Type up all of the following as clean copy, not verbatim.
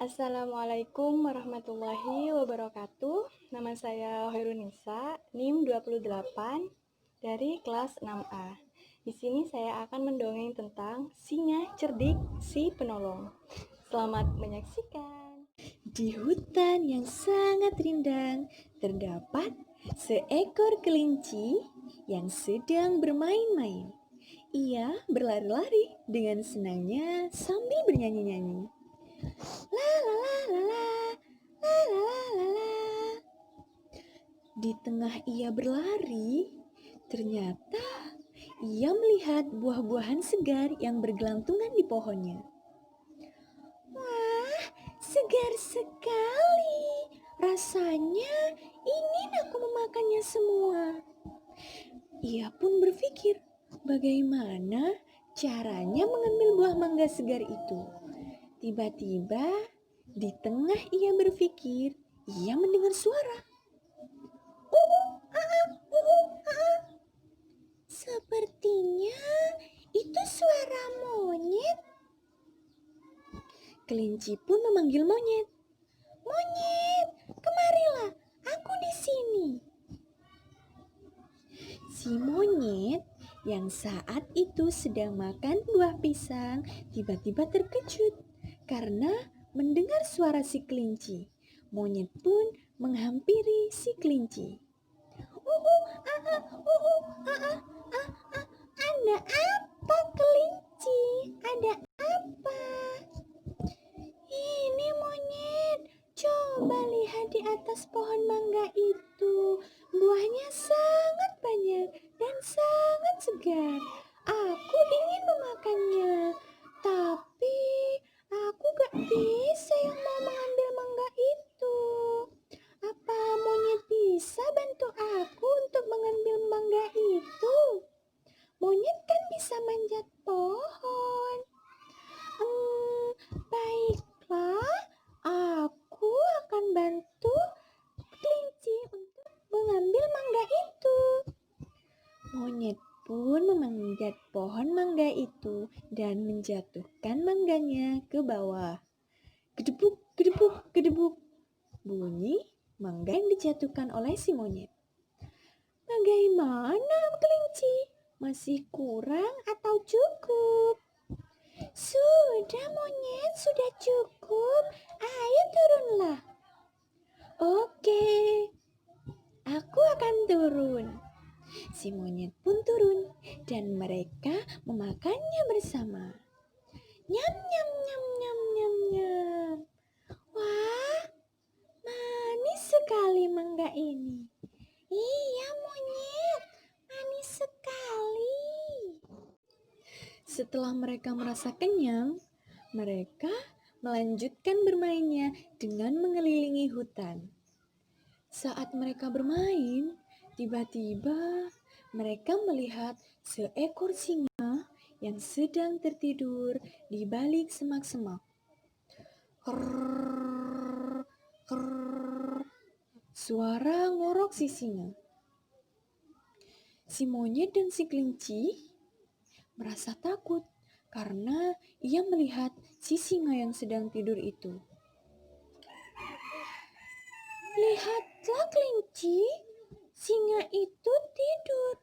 Assalamualaikum warahmatullahi wabarakatuh. Nama saya Hoirunisa, NIM 28 dari kelas 6A. Di sini saya akan mendongeng tentang singa cerdik si penolong. Selamat menyaksikan. Di hutan yang sangat rindang terdapat seekor kelinci yang sedang bermain-main. Ia berlari-lari dengan senangnya sambil bernyanyi-nyanyi. La la la la la, la la la la la. Di tengah ia berlari, ternyata ia melihat buah-buahan segar yang bergelantungan di pohonnya. Wah, segar sekali. Rasanya ingin aku memakannya semua. Ia pun berpikir, bagaimana caranya mengambil buah mangga segar itu. Tiba-tiba, di tengah ia berpikir, ia mendengar suara. Sepertinya itu suara monyet. Kelinci pun memanggil monyet. Monyet, kemarilah, aku di sini. Si monyet yang saat itu sedang makan buah pisang tiba-tiba terkejut karena mendengar suara si kelinci. Monyet pun menghampiri si kelinci. Ada apa kelinci? Ada apa? Ini monyet, coba lihat di atas pohon mangga itu. Buahnya sangat banyak dan sangat segar. Aku ingin memakannya, tapi aku gak bisa yang mau mengambil mangga itu. Apa monyet bisa bantu aku untuk mengambil mangga itu? Monyet kan bisa manjat pohon. Baiklah, aku akan bantu kelinci untuk mengambil mangga itu. Monyet pun memanjat pohon mangga itu dan menjatuhkan mangganya ke bawah. Gedebuk, gedebuk, gedebuk. Bunyi mangga yang dijatuhkan oleh si monyet. Bagaimana kelinci? Masih kurang atau cukup? Sudah monyet, sudah cukup. Ayo turunlah. Oke, aku akan turun. Si monyet pun turun dan mereka memakannya bersama. Nyam, nyam, nyam, nyam, nyam, nyam. Wah, manis sekali mangga ini. Iya monyet, manis sekali. Setelah mereka merasa kenyang, mereka melanjutkan bermainnya dengan mengelilingi hutan. Saat mereka bermain, tiba-tiba mereka melihat seekor singa yang sedang tertidur di balik semak-semak. Krrrr, krrrr. Suara ngorok si singa. Si monyet dan si kelinci merasa takut karena ia melihat si singa yang sedang tidur itu. Lihatlah kelinci, singa itu tidur.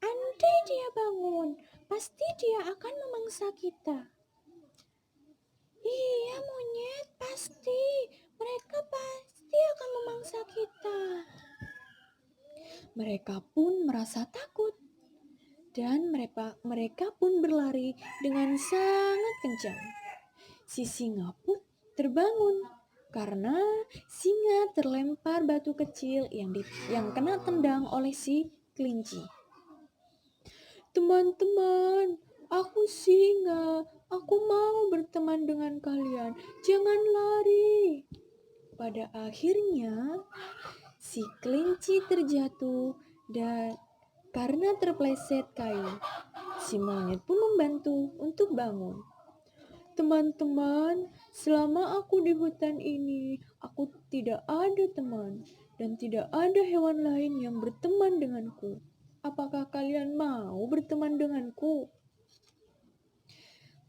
Andai dia bangun, pasti dia akan memangsa kita. Iya monyet, pasti. Mereka pasti akan memangsa kita. Mereka pun merasa takut. Dan mereka pun berlari dengan sangat kencang. Si singa pun terbangun karena singa terlempar batu kecil yang kena tendang oleh si kelinci. Teman-teman, aku singa. Aku mau berteman dengan kalian. Jangan lari. Pada akhirnya, si kelinci terjatuh dan karena terpleset kayu. Si monyet pun membantu untuk bangun. Teman-teman, selama aku di hutan ini, aku tidak ada teman dan tidak ada hewan lain yang berteman denganku. Apakah kalian mau berteman denganku?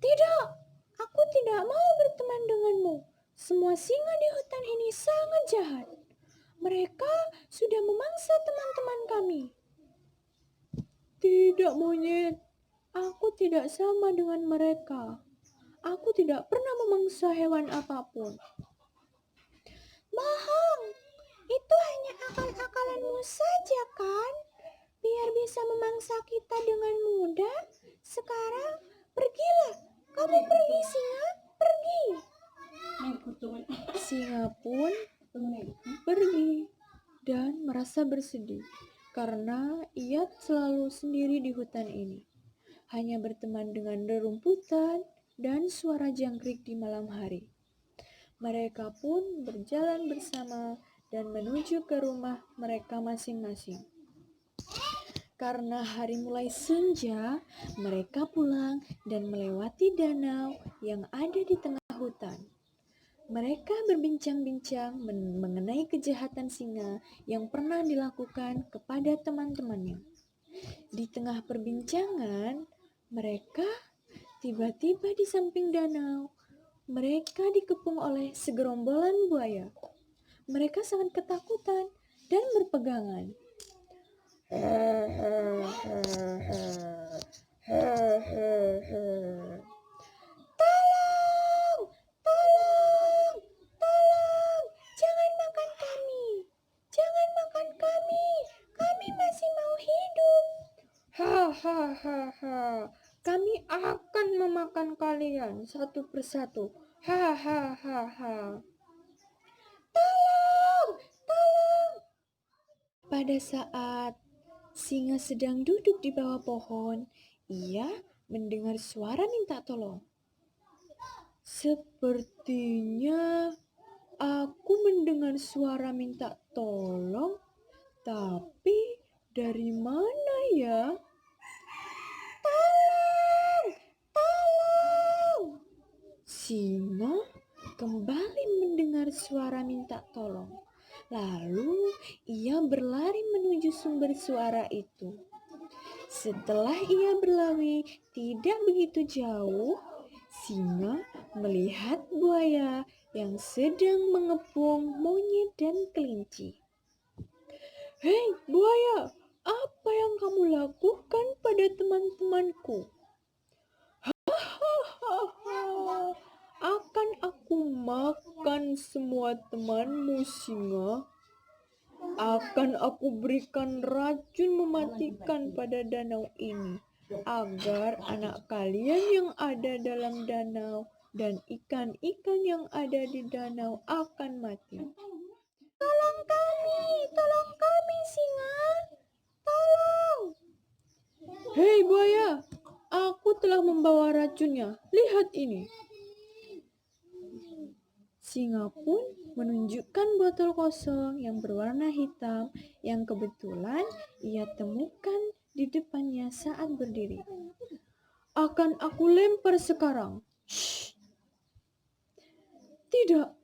Tidak, aku tidak mau berteman denganmu. Semua singa di hutan ini sangat jahat. Mereka sudah memangsa teman-teman kami. Tidak, monyet. Aku tidak sama dengan mereka. Aku tidak pernah memangsa hewan apapun. Bohong. Itu hanya akal-akalanmu saja, kan? Biar bisa memangsa kita dengan mudah. Sekarang, pergilah. Kamu pergi, singa. Pergi. Singa pun pergi dan merasa bersedih karena ia selalu sendiri di hutan ini. Hanya berteman dengan rerumputan dan suara jangkrik di malam hari. Mereka pun berjalan bersama dan menuju ke rumah mereka masing-masing. Karena hari mulai senja, mereka pulang dan melewati danau yang ada di tengah hutan. Mereka berbincang-bincang mengenai kejahatan singa yang pernah dilakukan kepada teman-temannya. Di tengah perbincangan, mereka tiba-tiba di samping danau. Mereka dikepung oleh segerombolan buaya. Mereka sangat ketakutan dan berpegangan. Tolong! Tolong! Tolong! Jangan makan kami! Jangan makan kami! Kami masih mau hidup! Hahaha! Kami akan memakan kalian satu persatu. Hahaha! Tolong! Tolong! Pada saat singa sedang duduk di bawah pohon, ia mendengar suara minta tolong. Sepertinya aku mendengar suara minta tolong, tapi dari mana ya? Tolong! Tolong! Singa kembali mendengar suara minta tolong. Lalu ia berlari menuju sumber suara itu. Setelah ia berlari tidak begitu jauh, singa melihat buaya yang sedang mengepung monyet dan kelinci. Hei buaya, apa yang kamu lakukan pada teman-temanku? Hahaha, akan aku makan semua temanmu, singa. Akan aku berikan racun mematikan pada danau ini, agar anak kalian yang ada dalam danau dan ikan-ikan yang ada di danau akan mati. Tolong kami, singa. Tolong. Hei buaya, aku telah membawa racunnya. Lihat ini. Singa pun menunjukkan botol kosong yang berwarna hitam yang kebetulan ia temukan di depannya saat berdiri. Akan aku lempar sekarang. Shh. Tidak.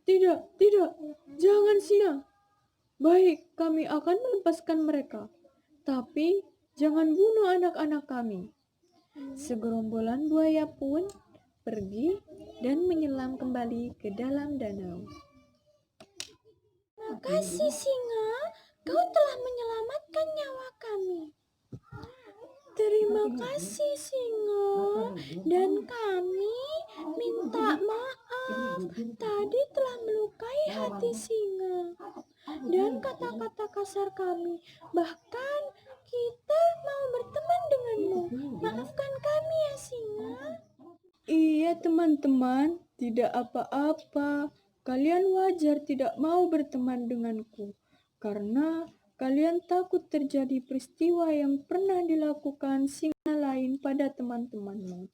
Jangan, singa. Baik, kami akan melepaskan mereka. Tapi jangan bunuh anak-anak kami. Segerombolan buaya pun pergi dan menyelam kembali ke dalam danau. Makasih, singa. Kau telah menyelamatkan nyawa kami. Terima kasih, singa. Dan kami minta maaf. Tadi telah melukai hati singa. Dan kata-kata kasar kami. Bahkan kita mau berteman denganmu. Maafkan kami ya, singa. Iya teman-teman, tidak apa-apa. Kalian wajar tidak mau berteman denganku, karena kalian takut terjadi peristiwa yang pernah dilakukan singa lain pada teman-temanmu.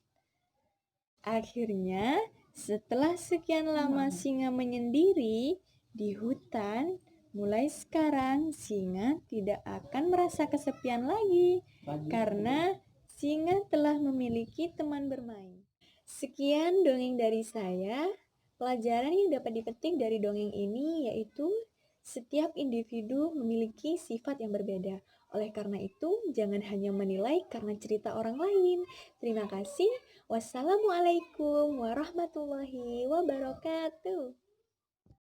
Akhirnya, setelah sekian lama singa menyendiri di hutan, mulai sekarang singa tidak akan merasa kesepian lagi, karena singa telah memiliki teman bermain. Sekian dongeng dari saya. Pelajaran yang dapat dipetik dari dongeng ini yaitu setiap individu memiliki sifat yang berbeda. Oleh karena itu, jangan hanya menilai karena cerita orang lain. Terima kasih. Wassalamualaikum warahmatullahi wabarakatuh.